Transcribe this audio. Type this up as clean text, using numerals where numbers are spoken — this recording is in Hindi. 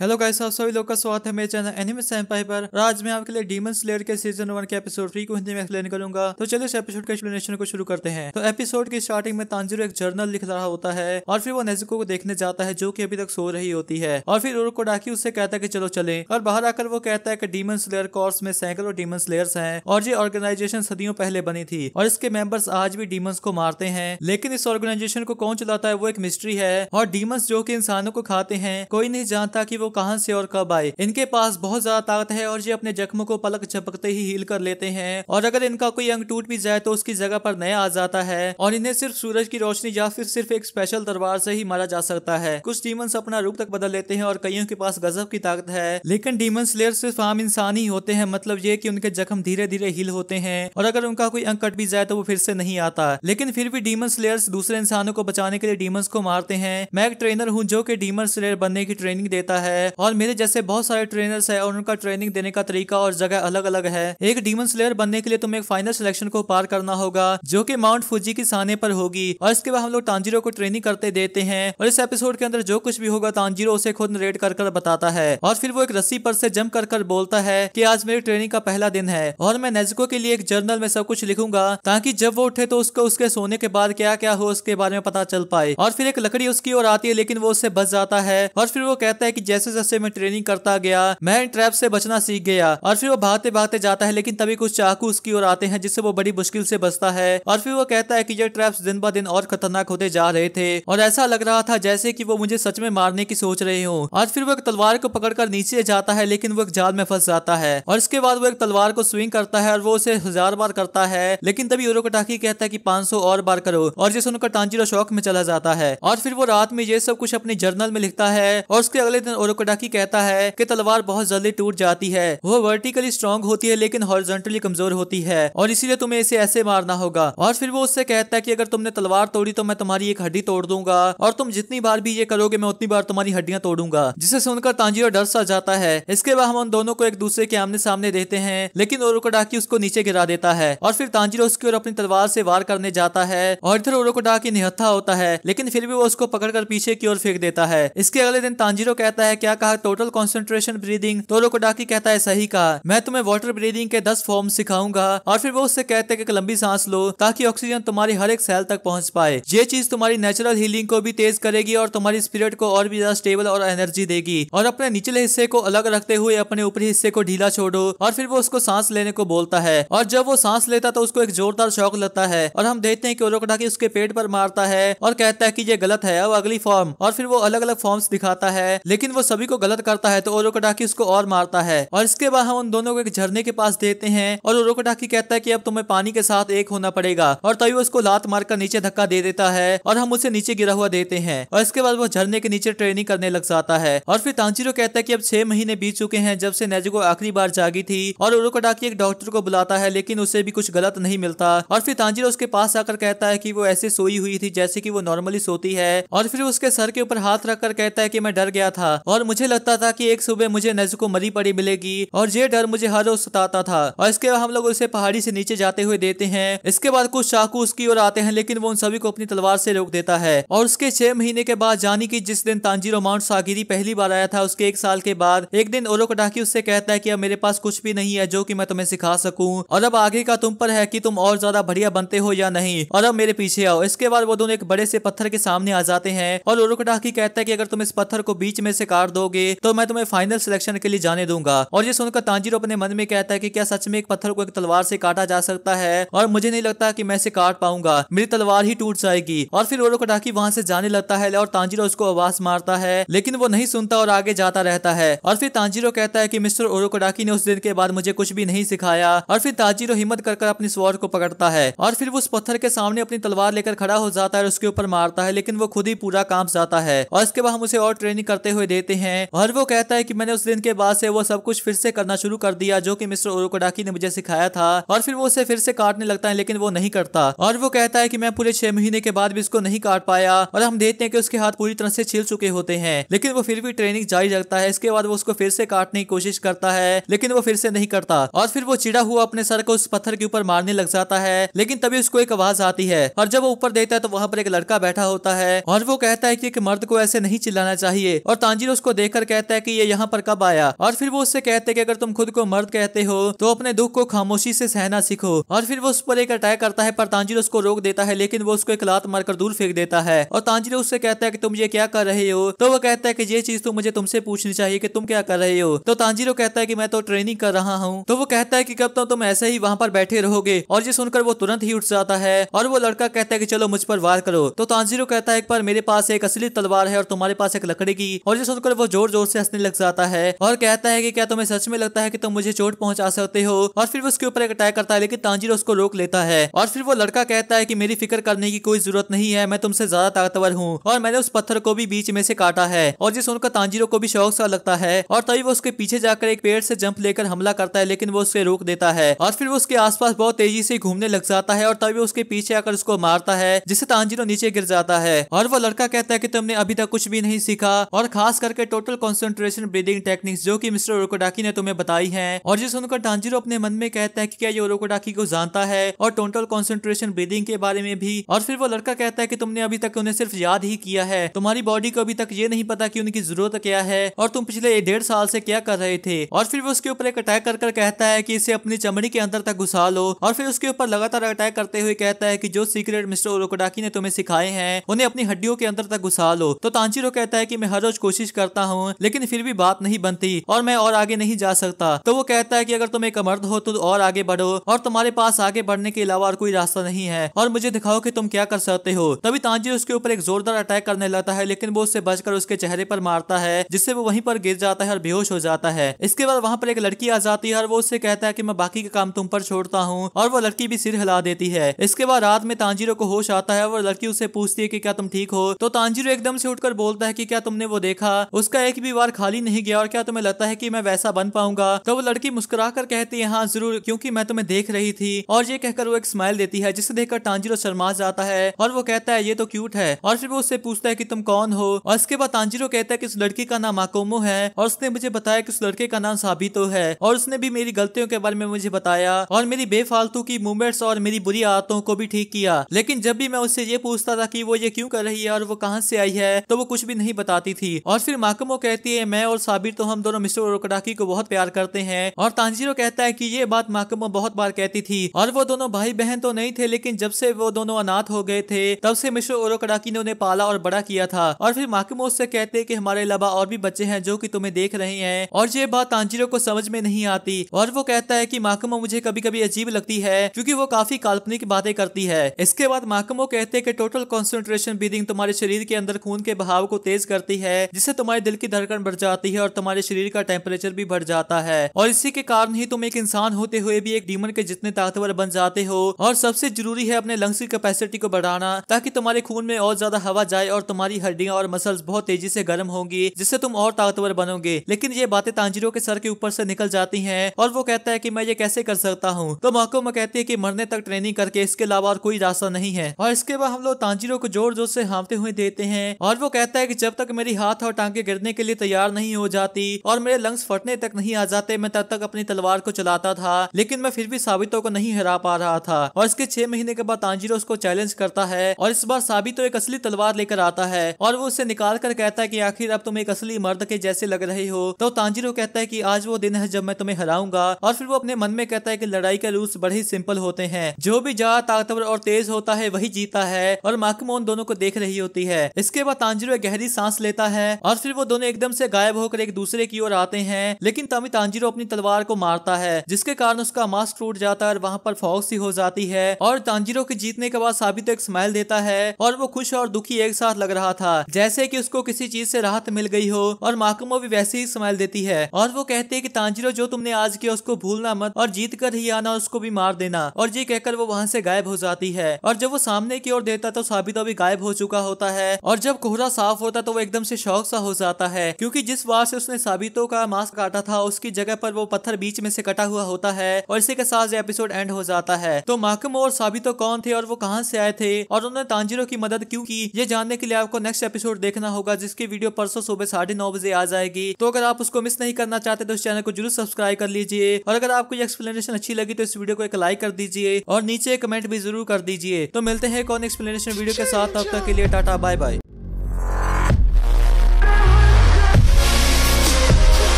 हेलो गाइस, आप सभी लोग का स्वागत है मेरे चैनल एनिमे सेंपाई पर। और आज मैं आपके लिए डीमन स्लेयर के सीजन 1 के एपिसोड 3 को हिंदी में एक्सप्लेन करूंगा। तो चलिए इस एपिसोड के एक्सप्लेनेशन को शुरू करते हैं। तो एपिसोड की स्टार्टिंग में तांजीरो एक जर्नल लिख रहा होता है और फिर वो नेजुको को देखने जाता है जो कि अभी तक सो रही होती है। और फिर उरोकोडाकी उससे कहता है कि चलो चले, और बाहर आकर वो कहता है कि डीमन स्लेयर कोर्स में सैकड़ों डीमन स्लेयर्स हैं और ये ऑर्गेनाइजेशन सदियों पहले बनी थी और इसके मेंबर्स आज भी डीमंस को मारते हैं। लेकिन इस ऑर्गेनाइजेशन को कौन चलाता है वो एक मिस्ट्री है और डीमंस जो कि इंसानों को खाते हैं कोई नहीं जानता कि वो कहां से और कब आए। इनके पास बहुत ज्यादा ताकत है और ये अपने जख्मों को पलक झपकते ही हील कर लेते हैं और अगर इनका कोई अंग टूट भी जाए तो उसकी जगह पर नया आ जाता है और इन्हें सिर्फ सूरज की रोशनी या फिर सिर्फ एक स्पेशल तलवार से ही मारा जा सकता है। कुछ डीमंस अपना रूप तक बदल लेते हैं और कईयों के पास गजब की ताकत है, लेकिन डीमन स्लेयर सिर्फ आम इंसान ही होते हैं। मतलब ये कि उनके जख्म धीरे धीरे हील होते हैं और अगर उनका कोई अंग कट भी जाए तो वो फिर से नहीं आता। लेकिन फिर भी डीमन स्लेयर्स दूसरे इंसानों को बचाने के लिए डीमंस को मारते हैं। मैं एक ट्रेनर हूँ जो कि डीमन स्लेयर बनने की ट्रेनिंग देता है और मेरे जैसे बहुत सारे ट्रेनर्स है और उनका ट्रेनिंग देने का तरीका और जगह अलग अलग है। एक डीमन स्लेयर बनने के लिए तुम्हें एक फाइनल सिलेक्शन को पार करना होगा जो कि माउंट फुजी की साने पर होगी और इसके बाद हम लोग तांजीरो को ट्रेनिंग करते देते हैं और इस एपिसोड के अंदर जो कुछ भी होगा तांजीरो उसे खुद नरेट कर बताता है और फिर वो एक रस्सी पर से जंप कर बोलता है कि आज मेरी ट्रेनिंग का पहला दिन है और मैं नेजुको के लिए एक जर्नल में सब कुछ लिखूंगा ताकि जब वो उठे तो उसको उसके सोने के बाद क्या क्या हो उसके बारे में पता चल पाए। और फिर एक लकड़ी उसकी ओर आती है लेकिन वो उससे बच जाता है और फिर वो कहता है कि जैसे जैसे मैं ट्रेनिंग करता गया मैं ट्रैप से बचना सीख गया। और फिर वो भागते भागते जाता है लेकिन तभी कुछ चाकू उसकी ओर आते हैं जिससे वो बड़ी मुश्किल से बचता है और फिर वो कहता है कि ये ट्रैप्स दिन ब दिन और खतरनाक होते जा रहे थे और ऐसा लग रहा था जैसे कि वो मुझे सच में मारने की सोच रहे हो। और फिर वो एक तलवार को पकड़कर नीचे जाता है लेकिन वो एक जाल में फंस जाता है और इसके बाद वो एक तलवार को स्विंग करता है और वो उसे 1000 बार करता है लेकिन तभी उरोकोडाकी कहता है कि 500 और बार करो और जिसे सुनकर तांजीरो शौक में चला जाता है। और फिर वो रात में ये सब कुछ अपनी जर्नल में लिखता है और उसके अगले दिन उरोकोडाकी कहता है कि तलवार बहुत जल्दी टूट जाती है, वो वर्टिकली स्ट्रॉन्ग होती है लेकिन हॉरिजॉन्टली कमजोर होती है और इसीलिए तुम्हें इसे ऐसे मारना होगा। और फिर वो उससे कहता है कि अगर तुमने तलवार तोड़ी तो मैं तुम्हारी एक हड्डी तोड़ दूंगा और तुम जितनी बार भी ये करोगे मैं उतनी बार तुम्हारी हड्डियां तोड़ूंगा। जिसे सुनकर तांजीरो डर सा जाता है। इसके बाद हम उन दोनों को एक दूसरे के आमने सामने देखते हैं लेकिन उरोकोडाकी उसको नीचे गिरा देता है और फिर तांजीरो उसकी ओर अपनी तलवार से वार करने जाता है और इधर उरोकोडाकी निहत्था होता है लेकिन फिर भी वो उसको पकड़कर पीछे की ओर फेंक देता है। इसके अगले दिन तांजीरो कहता है क्या कहा टोटल कॉन्सेंट्रेशन ब्रीदिंग, तो उरोकोडाकी कहता है सही कहा, मैं तुम्हें वाटर ब्रीदिंग के 10 फॉर्म सिखाऊंगा। और फिर वो उससे कहते हैं कि लंबी सांस लो ताकि ऑक्सीजन तुम्हारी हर एक सेल तक पहुंच पाए। ये चीज तुम्हारी नेचुरल हीलिंग को भी तेज करेगी और तुम्हारी स्पिरिट को और भी ज्यादा स्टेबल और एनर्जी देगी। और अपने निचले हिस्से को अलग रखते हुए अपने ऊपरी हिस्से को ढीला छोड़ो। और फिर वो उसको सांस लेने को बोलता है और जब वो सांस लेता तो उसको एक जोरदार शॉक लगता है और हम देखते हैं कि उरोकोडाकी उसके पेट पर मारता है और कहता है कि ये गलत है, अब अगली फॉर्म। और फिर वो अलग अलग फॉर्म्स दिखाता है लेकिन वो सभी को गलत करता है तो उरोकोडाकी उसको और मारता है। और इसके बाद हम उन दोनों को एक झरने के पास देते हैं और उरोकोडाकी कहता है कि अब तुम्हें पानी के साथ एक होना पड़ेगा और तभी उसको लात मारकर नीचे धक्का दे देता है और हम उसे नीचे गिरा हुआ देते हैं और इसके बाद वो झरने के नीचे ट्रेनिंग करने लग जाता है। और फिर तांजीरो कहता है कि अब 6 महीने बीत चुके हैं जब से नेजुको आखिरी बार जागी थी और उरोकोडाकी एक डॉक्टर को बुलाता है लेकिन उसे भी कुछ गलत नहीं मिलता। और फिर तांजीरो उसके पास आकर कहता है कि वो ऐसे सोई हुई थी जैसे कि वो नॉर्मली सोती है और फिर उसके सर के ऊपर हाथ रखकर कहता है कि मैं डर गया था और मुझे लगता था कि एक सुबह मुझे नेजुको मरी पड़ी मिलेगी और ये डर मुझे हर रोज सताता था। और इसके बाद हम लोग उसे पहाड़ी से नीचे जाते हुए देते हैं। इसके बाद कुछ चाकू उसकी ओर आते हैं लेकिन वो उन सभी को अपनी तलवार से रोक देता है। और उसके 6 महीने के बाद यानी कि जिस दिन तांजीरो माउंट सागिरी पहली बार आया था उसके 1 साल के बाद एक दिन उरोकोडाकी उससे कहता है कि अब मेरे पास कुछ भी नहीं है जो कि मैं तुम्हें सिखा सकूं और अब आगे का तुम पर है कि तुम और ज्यादा बढ़िया बनते हो या नहीं और अब मेरे पीछे आओ। इसके बाद वो दोनों एक बड़े से पत्थर के सामने आ जाते हैं और उरोकोडाकी कहता है कि अगर तुम इस पत्थर को बीच में से काट दोगे तो मैं तुम्हें फाइनल सिलेक्शन के लिए जाने दूंगा। और ये सुनकर तांजीरो अपने मन में कहता है कि क्या सच में एक पत्थर को एक तलवार से काटा जा सकता है और मुझे नहीं लगता कि मैं इसे काट पाऊंगा, मेरी तलवार ही टूट जाएगी। और फिर उरोकोडाकी वहां से जाने लगता है और तांजीरो उसको आवाज मारता है लेकिन वो नहीं सुनता और आगे जाता रहता है। और फिर तांजीरो कहता है कि मिस्टर उरोकोडाकी ने उस दिन के बाद मुझे कुछ भी नहीं सिखाया। और फिर तांजीरो हिम्मत कर अपनी स्वॉर्ड को पकड़ता है और फिर वो उस पत्थर के सामने अपनी तलवार लेकर खड़ा हो जाता है और उसके ऊपर मारता है लेकिन वो खुद ही पूरा कांप जाता है। और इसके बाद हम उसे और ट्रेनिंग करते हुए देते हैं और वो कहता है कि मैंने उस दिन के बाद से वो सब कुछ फिर से करना शुरू कर दिया जो कि मिस्टर उरोकोडाकी ने मुझे सिखाया था। और फिर वो उसे फिर से काटने लगता है लेकिन वो नहीं करता और वो कहता है कि मैं पूरे 6 महीने के बाद भी इसको नहीं काट पाया। और हम देखते हैं कि उसके हाथ पूरी तरह से छिल चुके होते हैं लेकिन वो फिर भी ट्रेनिंग जारी रखता है। इसके बाद वो उसको फिर से काटने की कोशिश करता है लेकिन वो फिर से नहीं करता और फिर वो चिड़ा हुआ अपने सर को उस पत्थर के ऊपर मारने लग जाता है लेकिन तभी उसको एक आवाज आती है और जब वो ऊपर देखता है तो वहां पर एक लड़का बैठा होता है और वो कहता है कि एक मर्द को ऐसे नहीं चिल्लाना चाहिए। और तांजीरो उसको देखकर कहता है कि ये यहाँ पर कब आया, और फिर वो उससे कहते हैं कि अगर तुम खुद को मर्द कहते हो तो अपने दुख को खामोशी से सहना सीखो। और फिर वो उस पर एक अटैक करता है, पर तांजीरो उसको रोक देता है, लेकिन वो उसको एक लात मारकर दूर फेंक देता है। और तांजीरो उससे कहता है कि तुम ये क्या कर रहे हो, तो वो कहता है कि ये चीज तो मुझे तुमसे पूछनी चाहिए कि तुम क्या कर रहे हो। तो तांजीरो कहता है कि मैं तो ट्रेनिंग कर रहा हूँ। तो वो कहता है कि कब तो तुम ऐसे ही वहाँ पर बैठे रहोगे, और ये सुनकर वो तुरंत ही उठ जाता है। और वो लड़का कहता है कि चलो मुझ पर वार करो। तो तांजीरो कहता है पर मेरे पास एक असली तलवार है और तुम्हारे पास एक लकड़ी की। और ये सुनकर वो जोर जोर से हंसने लग जाता है और कहता है कि क्या तुम्हें सच में लगता है कि तुम मुझे चोट पहुंचा सकते हो। और फिर वो उसके ऊपर एक अटैक करता है, लेकिन तांजीरो उसको रोक लेता है। और फिर वो लड़का कहता है कि मेरी फिक्र करने की कोई जरूरत नहीं है, मैं तुमसे ज्यादा ताकतवर हूँ और मैंने उस पत्थर को भी बीच में से काटा है। और ये सुनकर तांजीरो को भी शौक सा लगता है, और तभी वो उसके पीछे जाकर एक पेड़ से जंप लेकर हमला करता है, लेकिन वो उसे रोक देता है। और फिर वो उसके आसपास बहुत तेजी से घूमने लग जाता है, और तभी वो उसके पीछे आकर उसको मारता है, जिससे तांजीरो नीचे गिर जाता है। और वो लड़का कहता है कि तुमने अभी तक कुछ भी नहीं सीखा, और खास करके टोटल कंसंट्रेशन ब्रीदिंग टेक्निक्स जो कि मिस्टर ओरोकोडाकी ने तुम्हें बताई हैं। और ये सुनकर तांजीरो अपने मन में कहता है कि क्या ये ओरोकोडाकी को जानता है और टोटल कंसंट्रेशन ब्रीदिंग के बारे में भी। और फिर वो लड़का कहता है कि तुमने अभी तक उन्हें सिर्फ याद ही किया है, तुम्हारी बॉडी को अभी तक ये नहीं पता कि उनकी जरूरत क्या है और तुम पिछले 1.5 साल से क्या कर रहे थे। और फिर वो उसके ऊपर एक अटैक कर कहता है कि इसे अपनी चमड़ी के अंदर तक घुसा लो। और फिर उसके ऊपर लगातार अटैक करते हुए कहता है कि जो सीक्रेट मिस्टर ओरोकोडाकी ने तुम्हें सिखाए हैं उन्हें अपनी हड्डियों के अंदर तक घुसा लो। तो तांजीरो कहता है कि मैं हर रोज कोशिश करता हूँ, लेकिन फिर भी बात नहीं बनती और मैं और आगे नहीं जा सकता। तो वो कहता है कि अगर तुम एक मर्द हो तो और आगे बढ़ो, और तुम्हारे पास आगे बढ़ने के अलावा और कोई रास्ता नहीं है, और मुझे दिखाओ कि तुम क्या कर सकते हो। तभी तांजीरो उसके ऊपर एक जोरदार अटैक करने लगता है, लेकिन वो उससे बचकर उसके चेहरे पर मारता है, जिससे वो वहीं पर गिर जाता है और बेहोश हो जाता है। इसके बाद वहाँ पर एक लड़की आ जाती है और वो उससे कहता है कि मैं बाकी का काम तुम पर छोड़ता हूँ, और वो लड़की भी सिर हिला देती है। इसके बाद रात में तांजीरो को होश आता है और लड़की उससे पूछती है कि क्या तुम ठीक हो। तो तांजीरो एकदम से उठकर बोलता है कि क्या तुमने वो देखा, उसका एक भी बार खाली नहीं गया, और क्या तुम्हें लगता है कि मैं वैसा बन पाऊंगा। तो वो लड़की मुस्कुराकर कहती है हाँ जरूर, क्योंकि मैं तुम्हें देख रही थी। और ये कहकर वो एक स्माइल देती है, जिसे देखकर तांजीरो शर्मा जाता है और वो कहता है ये तो क्यूट है। और फिर वो उससे पूछता है कि तुम कौन हो। और इसके बाद तांजीरो कहता है कि उस लड़की का नाम आकोमो है, और उसने मुझे बताया कि उस लड़के का नाम साबितो है, और उसने भी मेरी गलतियों के बारे में मुझे बताया और मेरी बेफालतू की मूवमेंट्स और मेरी बुरी आदतों को भी ठीक किया। लेकिन जब भी मैं उससे ये पूछता था कि वो ये क्यों कर रही है और वो कहाँ से आई है, तो वो कुछ भी नहीं बताती थी। और फिर माकोमो कहती है मैं और साबितो हम दोनों मिस्टर ओरोकोडाकी को बहुत प्यार करते हैं। और तांजीरो कहता है कि ये बात माकोमो बहुत बार कहती थी, और वो दोनों भाई बहन तो नहीं थे, लेकिन जब से वो दोनों अनाथ हो गए थे तब से मिस्टर ओरोकोडाकी ने उन्हें पाला और बड़ा किया था। और फिर माकोमो उससे कहते हैं कि हमारे अलावा और भी बच्चे हैं जो कि तुम्हें देख रहे हैं। और ये बात तांजीरो को समझ में नहीं आती, और वो कहता है कि माकोमो मुझे कभी कभी अजीब लगती है क्योंकि वो काफी काल्पनिक बातें करती है। इसके बाद माकोमो कहते हैं कि टोटल कंसंट्रेशन ब्रीदिंग तुम्हारे शरीर के अंदर खून के बहाव को तेज करती है, जिससे तुम्हारे दिल की धड़कन बढ़ जाती है और तुम्हारे शरीर का टेम्परेचर भी बढ़ जाता है। और इसी के कारण ही तुम एक इंसान होते हुए भी एक डीमन के जितने ताकतवर बन जाते हो। और सबसे जरूरी है अपने लंग्स की कैपेसिटी को बढ़ाना, ताकि तुम्हारे खून में और ज्यादा हवा जाए और तुम्हारी हड्डियां और मसल्स बहुत तेजी से गर्म होंगी, जिससे तुम और ताकतवर बनोगे। लेकिन ये बातें तांजीरो के सर के ऊपर से निकल जाती हैं, और वो कहता है कि मैं ये कैसे कर सकता हूँ। तो माकोमो कहती है कि मरने तक ट्रेनिंग करके इसके अलावा और कोई रास्ता नहीं है। और इसके बाद हम लोग तांजीरो को जोर जोर से हाँफते हुए देते हैं, और वो कहता है कि जब तक मेरी हाथ और टांगे गिरने के लिए तैयार नहीं हो जाती और मेरे लंग्स फटने तक नहीं आ जाते, मैं तब तक अपनी तलवार को चलाता था, लेकिन मैं फिर भी साबितो को नहीं हरा पा रहा था। और इसके 6 महीने के बाद तांजीरो उसको चैलेंज करता है, और इस बार साबितो एक असली तलवार लेकर आता है, और वो उसे निकाल कर कहता है कि आखिर अब तुम एक असली मर्द के जैसे लग रहे हो। तो तांजीरो कहता है कि आज वो दिन है जब मैं तुम्हें हराऊंगा। और फिर वो अपने मन में कहता है कि लड़ाई के रूल्स बड़े ही सिंपल होते हैं, जो भी ज्यादा ताकतवर और तेज होता है वही जीता है। और माकोमो उन दोनों को देख रही होती है। इसके बाद तांजीरो एक गहरी सांस लेता है, और फिर वो दोनों एकदम से गायब होकर एक दूसरे की ओर आते हैं, लेकिन तभी तांजीरो अपनी तलवार को मारता है, जिसके कारण उसका मास्क टूट जाता है और वहाँ पर फॉग सी हो जाती है। और तांजीरो के जीतने के बाद साबितो एक स्माइल देता है, और वो खुश और दुखी एक साथ लग रहा था, जैसे कि उसको किसी चीज से राहत मिल गई हो। और माकोमो भी वैसे ही स्माइल देती है, और वो कहते हैं कि तांजीरो जो तुमने आज किया उसको भूलना मत, और जीत कर ही आना, उसको भी मार देना। और ये कहकर वो वहाँ से गायब हो जाती है। और जब वो सामने की ओर देखता तो साबितो भी गायब हो चुका होता है। और जब कोहरा साफ होता तो वो एकदम से शौक सा हो जाता है, क्योंकि जिस बार से उसने साबितो का मास्क काटा था उसकी जगह पर वो पत्थर बीच में से कटा हुआ होता है। और इसी के साथ एपिसोड एंड हो जाता है। तो माकोमो और साबितो कौन थे और वो कहां से आए थे और उन्होंने तांजीरो की मदद क्यों की, ये जानने के लिए आपको नेक्स्ट एपिसोड देखना होगा, जिसकी वीडियो परसों सुबह 9:30 बजे आ जाएगी। तो अगर आप उसको मिस नहीं करना चाहते तो इस चैनल को जरूर सब्सक्राइब कर लीजिए, और अगर आपको ये एक्सप्लेनेशन अच्छी लगी तो इस वीडियो को एक लाइक कर दीजिए और नीचे कमेंट भी जरूर कर दीजिए। तो मिलते हैं कौन एक्सप्लेनेशन वीडियो के साथ, तब तक के लिए टाटा बाय बाय।